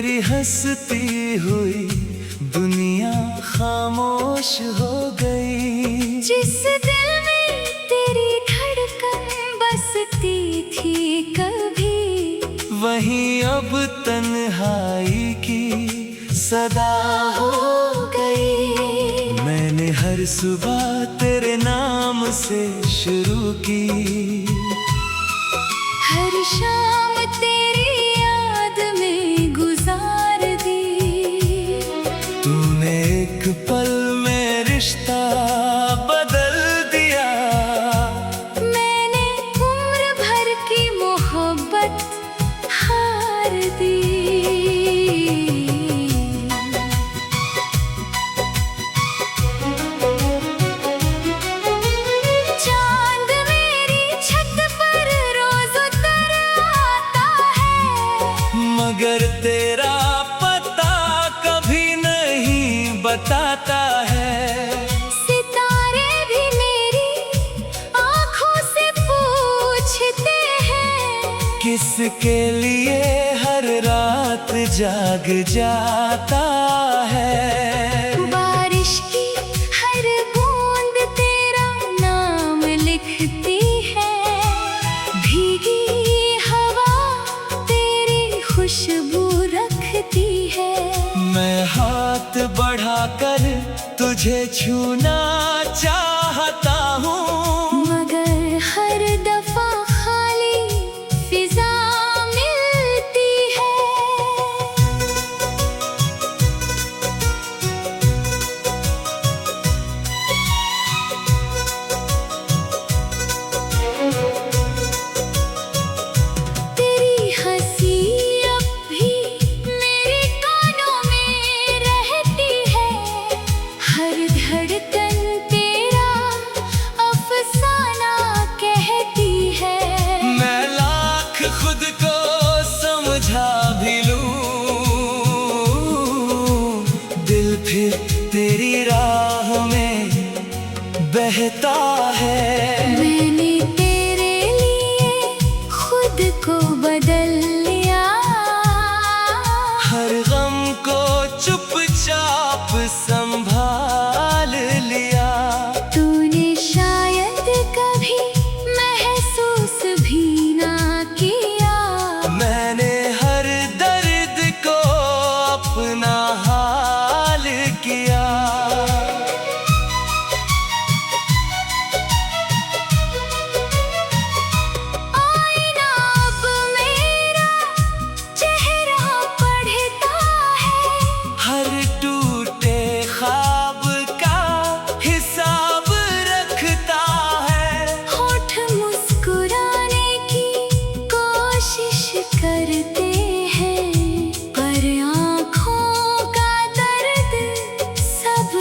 मेरी हंसती हुई दुनिया खामोश हो गई। जिस दिल में तेरी धड़कन बसती थी कभी, वहीं अब तन्हाई की सदा हो गई। मैंने हर सुबह तेरे नाम से शुरू की, हर शाम तेरी याद में गुजार दी। तूने एक पल में रिश्ता बदल दिया। मैंने उम्र भर की मोहब्बत हार दी। चांद मेरी छत पर रोज उतर आता है, मगर तेरा पता कभी नहीं बताता है। सितारे भी मेरी आंखों से पूछते हैं, किसके लिए हर रात जाग जाता है। बारिश की हर बूंद तेरा नाम लिखती है, भीगी हवा तेरी खुशबू रखती है। मैं हाथ बढ़ाकर तुझे छूना चाहता हूँ, मगर हर दफा खाली फिजा मिलती है। तेरी हंसी अब भी मेरे कानों में रहती है, हर धड़कन तेरा अफसाना कहती है। मैं लाख खुद को समझा भी लूं, दिल फिर तेरी राह में बहता है। मैंने तेरे लिए खुद को बदल लिया, हर गम को चुपचाप संभाल लिया। तूने शायद कभी महसूस भी ना किया, मैंने हर दर्द को अपना हाल किया। आईना अब मेरा चेहरा पढ़ता है, हर टूटे ख्वाब का हिसाब रखता है। होठ मुस्कुराने की कोशिश करते हैं, पर आँखों का दर्द सब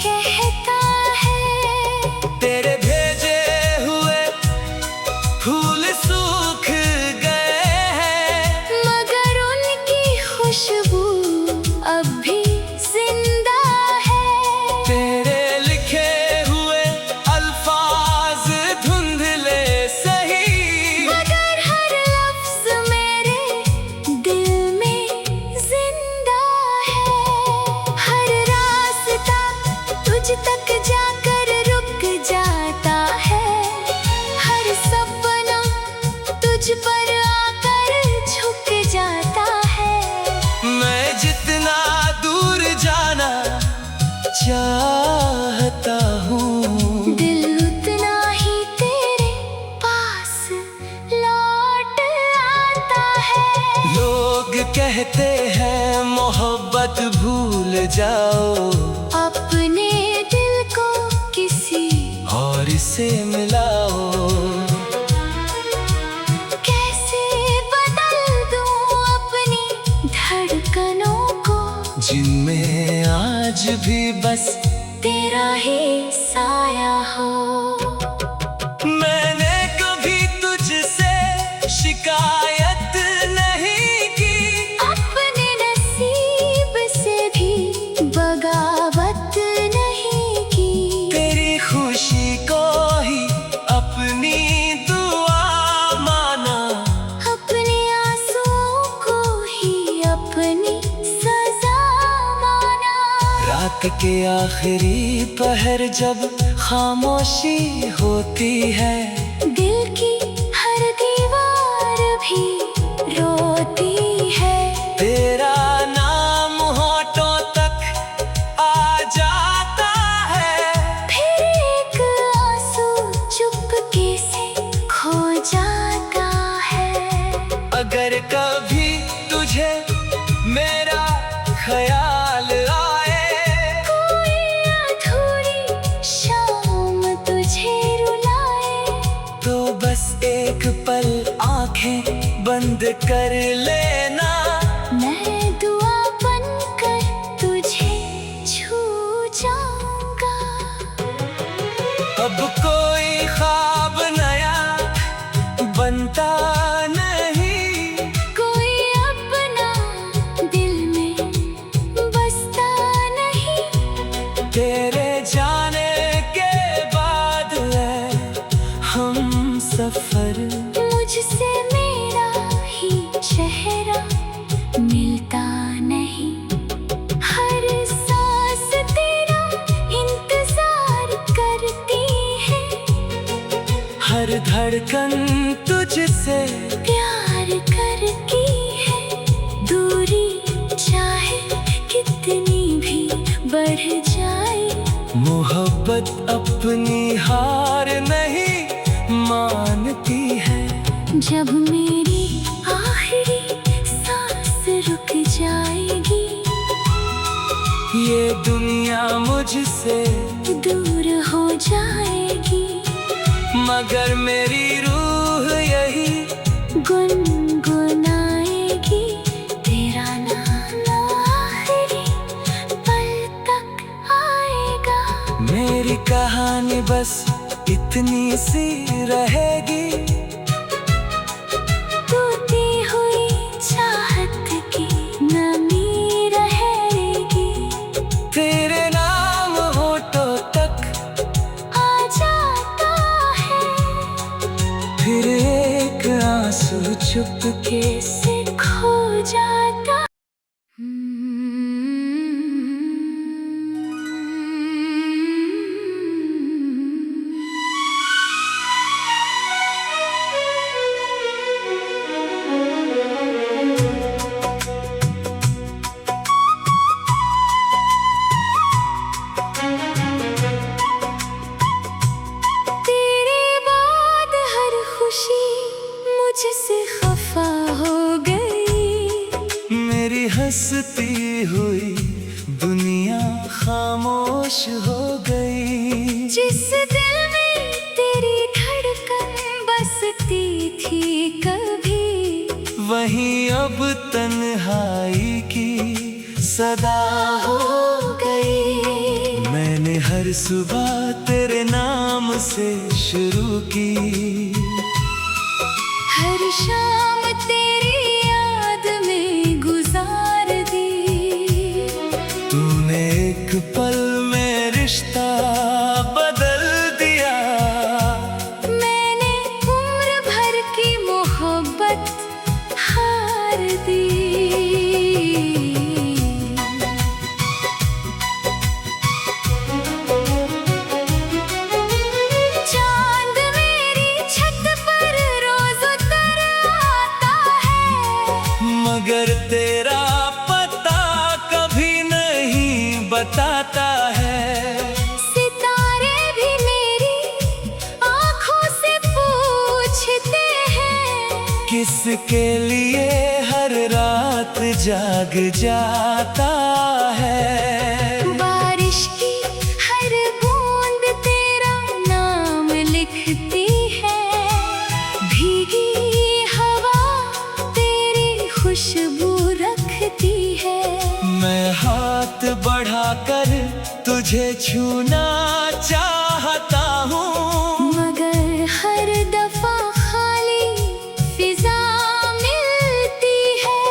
कहता है। तेरे भेजे हुए फूल सूख गए हैं, मगर उनकी खुशबू अब भी जिंदा है। तेरे लिखे हुए अल्फाज धुंधले सही, मगर हर लफ्ज मेरे दिल में जिंदा है। हर रास्ता तुझ तक जाकर रुक जाता है, हर सपना तुझ पर आकर झुक जाता है। मैं जितना दूर जाना चाहता हूँ, दिल उतना ही तेरे पास लौट आता है। लोग कहते हैं मोहब्बत भूल जाओ, अपने दिल को किसी और से मिलाओ। कैसे बदल दूं अपनी धड़कनों को, जिनमें आज भी बस तेरा ही साया हो। मैंने कभी तुझसे शिकायत नहीं की, अपने नसीब से भी बगावत नहीं की। तेरी खुशी को ही अपनी दुआ माना, अपने आंसुओं को ही अपनी रात के आखिरी पहर जब खामोशी होती है, दिल की हर दीवार भी रोती है। तेरा नाम होठों तक आ जाता है, फिर एक आंसू चुपके से खो जाता है। अगर कभी तुझे मेरा ख्याल आए, कोई अधूरी शाम तुझे रुलाए, तो बस एक पल आंखें बंद कर लेना, मैं दुआ बनकर तुझे छू जाऊंगा। अब कोई ख्वाब नया बनता नहीं, कोई अपना दिल में बसता नहीं। तेरे जाने के बाद है हम सफर, मुझसे मेरा ही चेहरा मिलता नहीं। हर सांस तेरा इंतजार करती है, हर धड़कन तुझसे प्यार करती है। दूरी चाहे कितनी भी बढ़ जाए, मोहब्बत अपनी हार नहीं मानती है। जब मेरी आखिरी सांस रुक जाएगी, ये दुनिया मुझसे दूर हो जाएगी, मगर मेरी रूह यही गुनगुनाएगी तेरा नाम आखिरी पल तक आएगा। मेरी कहानी बस इतनी सी रहेगी, टूटी हुई चाहत की नमी रहेगी, तेरे नाम होठों तक आ जाता है, फिर एक आंसू चुपके से खो जाता। तेरे बाद हर खुशी मुझसे खफा हो गई, मेरी हंसती हुई दुनिया खामोश हो गई। जिस दिल में तेरी धड़कन बसती थी कभी, वहीं अब तन्हाई की सदा हो गई। मैंने हर सुबह तेरे नाम से शुरू की, हर शाम तेरी याद में गुजार दी। तूने एक पल में रिश्ता बदल दिया, मैंने उम्र भर की मोहब्बत हार दी। चांद मेरी छत पर रोज उतर आता है, मगर तेरा पता कभी नहीं बताता है। सितारे भी मेरी आँखों से पूछते हैं, किसके लिए हर रात जाग जाता है। बारिश की हर बूंद तेरा नाम लिखती है, भीगी हवा तेरी खुशबू रखती है। मैं हाथ बढ़ाकर तुझे छूना चाहता हूँ, मगर हर दफा खाली फिजा मिलती है।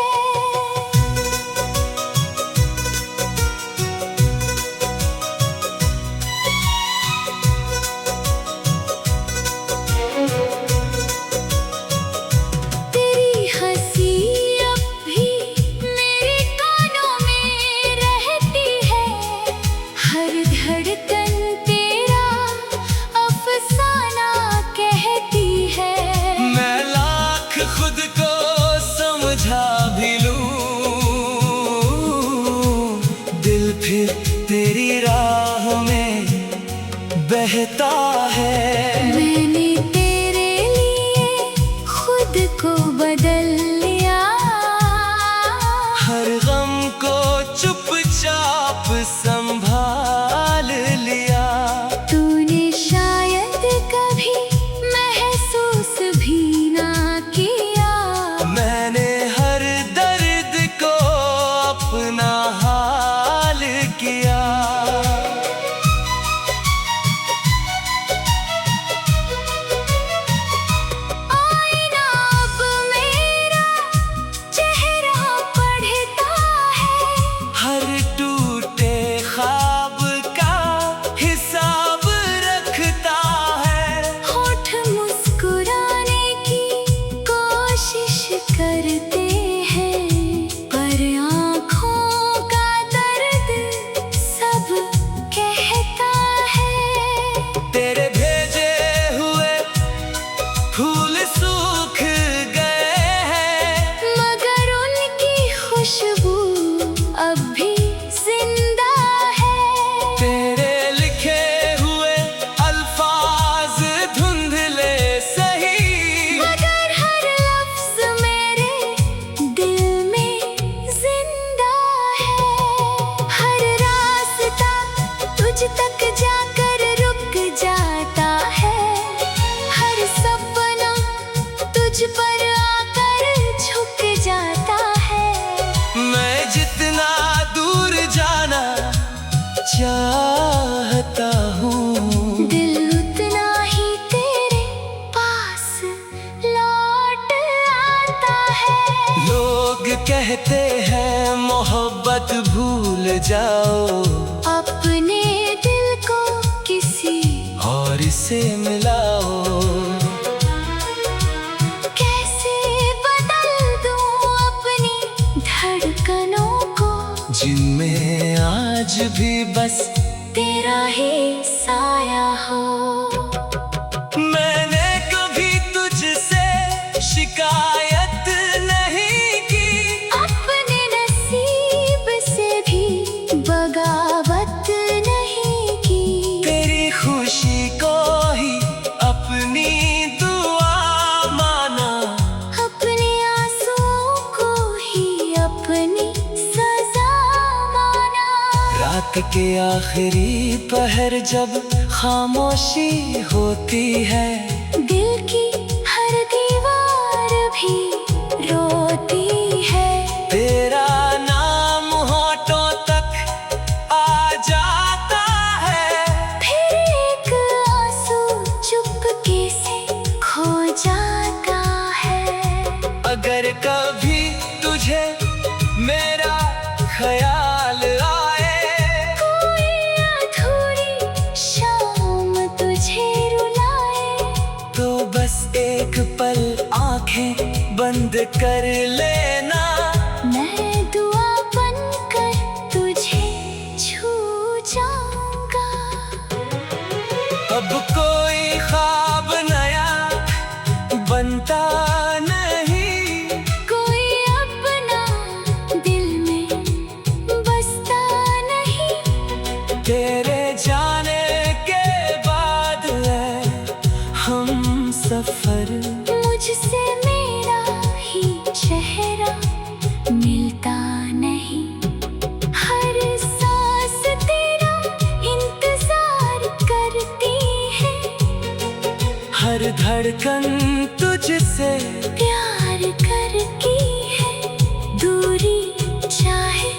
तेरी हंसी अब भी मेरे कानों में रहती है, को चुपचाप संभाल लिया। तूने शायद कभी महसूस भी ना किया। मैंने हर दर्द को अपना हाल किया। आईना अब मेरा चेहरा पढ़ता है। हर टूटे ख्वाब का हिसाब रखता है। होठ मुस्कुराने की कोशिश करते हैं, पर आँखों का दर्द सब कहता है। तेरे भेजे हुए फूल सूख गए हैं, मगर उनकी खुशबू अब भी जिंदा है। तेरे लिखे हुए अल्फाज धुंधले सही, मगर हर लफ्ज मेरे दिल में जिंदा है। हर रास्ता तुझ तक जाकर रुक जाता है। हर सपना तुझ पर आकर झुक जाता है। मैं जितना दूर जाना चाहता हूँ, दिल उतना ही तेरे पास लौट आता है। लोग कहते हैं मोहब्बत भूल जाओ, अपने दिल को किसी और से मिलाओ। कैसे बदल दूं अपनी धड़कनों को, जिनमें आज भी बस तेरा ही साया हो। मैंने कभी तुझसे शिकायत नहीं की, अपने नसीब से भी बगावत नहीं की। तेरी खुशी को ही अपनी दुआ माना। अपने आंसुओं को ही अपनी सजा माना। रात के आखिरी पहर जब खामोशी होती है, दिल की हर दीवार भी रोती है। तेरा नाम होठों तक आ जाता है। फिर एक आंसू चुपके से खो जाता है। अगर कभी तुझे मेरा ख्याल आए, कोई अधूरी शाम तुझे रुलाए, तो बस एक पल आंखें बंद कर लेना। मैं दुआ बनकर तुझे छू जाऊंगा। अब कोई ख्वाब नया बनता नहीं, कोई अपना दिल में बसता नहीं। तेरे जाने के बाद है हम सफर। मुझसे मेरा ही चेहरा मिलता नहीं। हर सांस तेरा इंतजार करती है। हर धड़कन तुझसे प्यार करती है। दूरी चाहे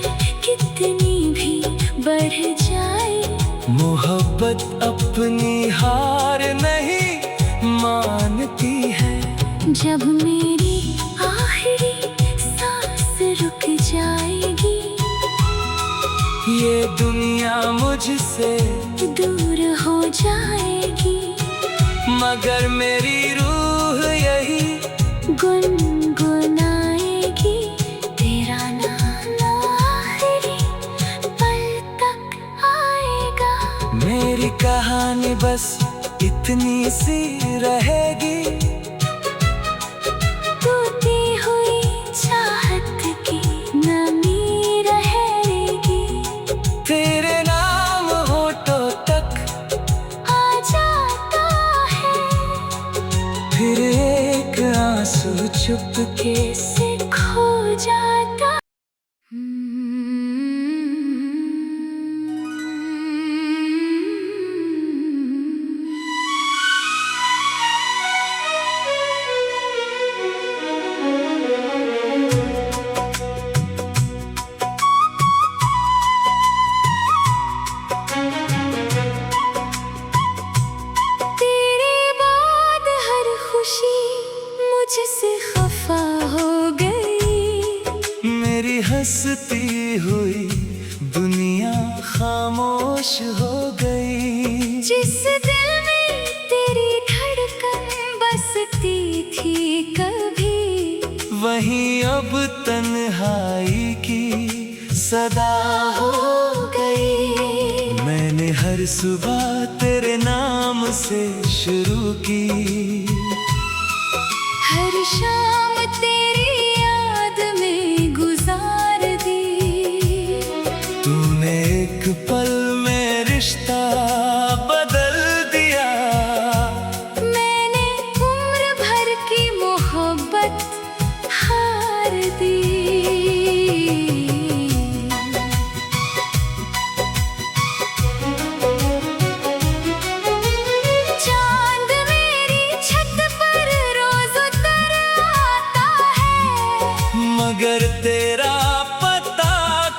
कितनी भी बढ़ जाए, मोहब्बत अपनी हार नहीं मानती है। जब मेरी आखिरी सांस रुक जाएगी, ये दुनिया मुझसे दूर हो जाएगी, मगर मेरी रूह यही गुनगुनाएगी। तेरा नाम आखिरी पल तक आएगा। मेरी कहानी बस इतनी सी रहेगी। टूटी हुई चाहत की नमी रहेगी। तेरे नाम होठों तक आ जाता है, फिर एक आंसू चुपके से खो जाता। हुई दुनिया खामोश हो गई। जिस दिल में तेरी धड़कन बसती थी कभी, वहीं अब तन्हाई की सदा हो गई। मैंने हर सुबह तेरे नाम से शुरू की, हर शाम तेरी याद में गुजार दी। तूने एक पल में रिश्ता बदल दिया। मैंने उम्र भर की मोहब्बत हार दी। चांद मेरी छत पर रोज उतर आता है, मगर तेरा पता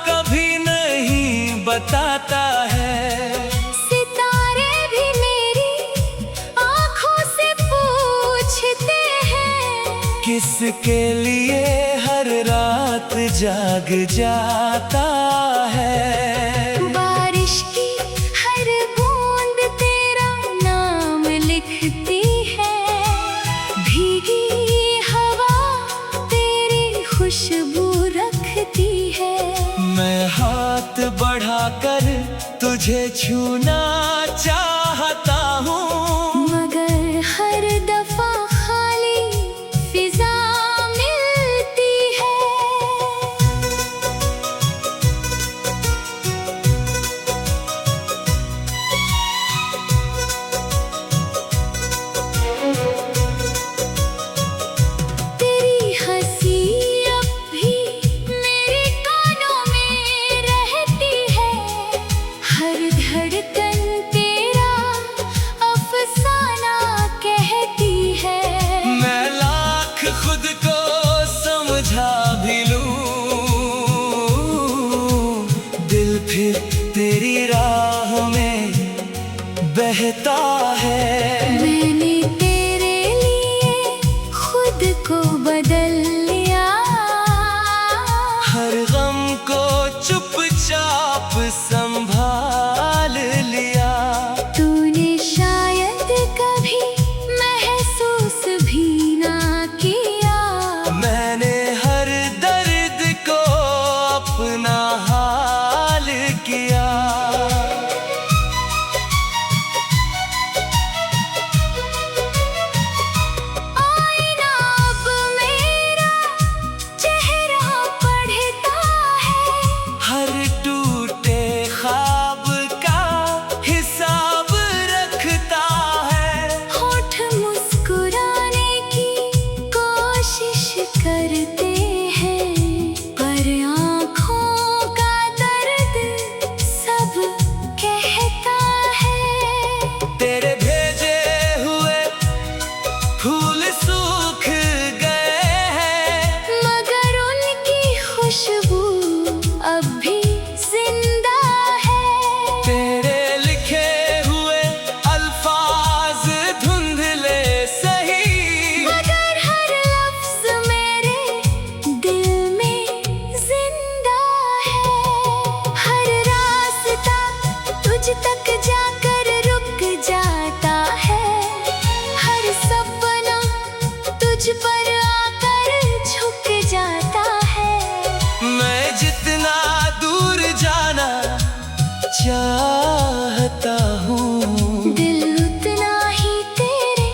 कभी नहीं बताता है। सितारे भी मेरी आंखों से पूछते हैं, किसके लिए हर रात जाग जाता है। बारिश की हर बूंद तेरा नाम लिखती है। भीगी हवा तेरी खुशबू रखती है। मैं हाथ बढ़ाकर तुझे छूना चाहता हूँ, मगर हर दफा खाली फिजा मिलती है। तेरी हंसी अब भी मेरे कानों में रहती है। हर धड़कन तेरा अफसाना कहती है। मैं लाख खुद को समझा भी लूं, दिल फिर तेरी राह में बहता है। मैंने तेरे लिए खुद को बदल लिया। हर गम को चुपचाप संभाल लिया। तूने शायद कभी महसूस भी ना किया। मैंने हर दर्द को अपना हाल किया। आईना अब मेरा चेहरा पढ़ता है। हर टूटे ख्वाब का हिसाब रखता है। होठ मुस्कुराने की कोशिश करते हैं, पर आँखों का दर्द सब कहता है। तेरे भेजे हुए फूल सूख गए हैं, मगर उनकी खुशबू अब भी जिंदा है। तेरे लिखे हुए अल्फाज धुंधले सही, मगर हर लफ्ज मेरे दिल में जिंदा है। हर रास्ता तुझ तक जाकर रुक जाता है। हर सपना तुझ पर आकर झुक जाता है। मैं जितना दूर जाना चाहता हूँ, दिल उतना ही तेरे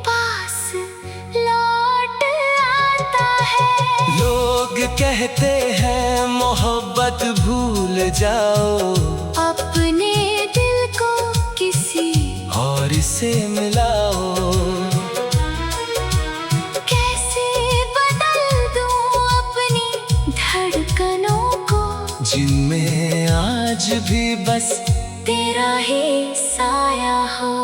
पास लौट आता है। लोग कहते हैं मोहब्बत भूल जाओ, अपने दिल को किसी और से मिलाओ। कैसे बदल दूं अपनी धड़कनों को, जिनमें आज भी बस तेरा ही साया हो।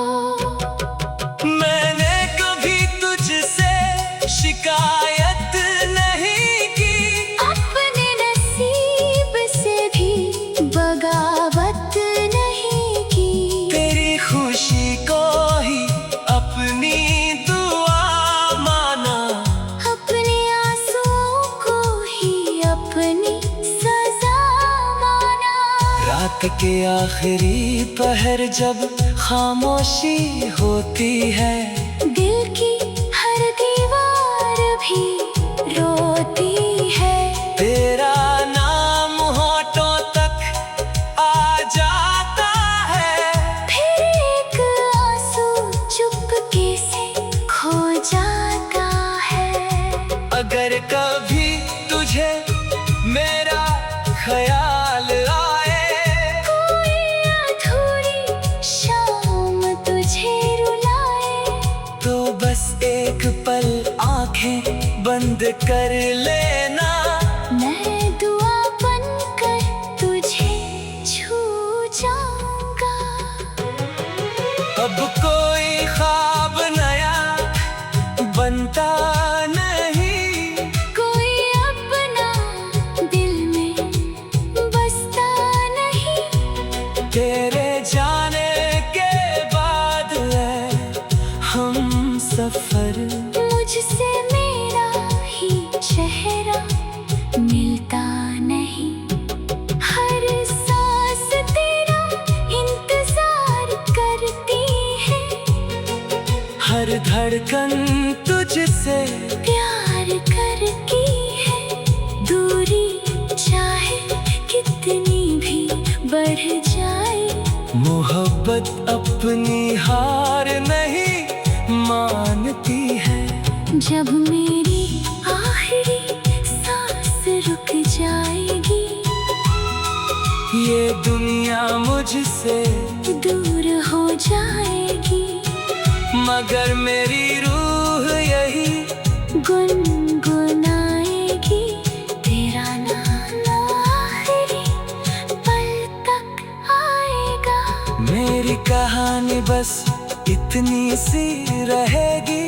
मैंने कभी तुझसे शिकायत नहीं की, अपने नसीब से भी बगावत नहीं की। तेरी खुशी को ही अपनी दुआ माना। अपने आंसुओं को ही अपनी सजा रात के आखिरी पहर जब खामोशी होती है, दिल की हर दीवार भी रोती है। तेरा नाम होठों तक आ जाता है, फिर एक आंसू चुपके से खो जाता है। अगर कभी तुझे मेरा ख्याल आए, कोई अधूरी शाम तुझे रुलाए, तो बस एक पल आंखें बंद कर लेना। मैं दुआ बनकर तुझे छू जाऊंगा। अब कोई ख्वाब नया बनता नहीं, कोई अपना दिल में बसता नहीं। तेरे जाने के बाद है हम सफर, मुझसे मेरा ही चेहरा मिलता नहीं। हर सांस तेरा इंतजार करती है, हर धड़कन तुझसे प्यार करती है। दूरी चाहे कितनी भी बढ़ जाए, मोहब्बत अपनी हार नहीं मानती है। जब मेरी आखिरी सांस रुक जाएगी, ये दुनिया मुझसे दूर हो जाएगी, मगर मेरी रूह यही गुनगुनाएगी। तेरा नाम आखिरी पल तक आएगा। मेरी कहानी बस इतनी सी रहेगी।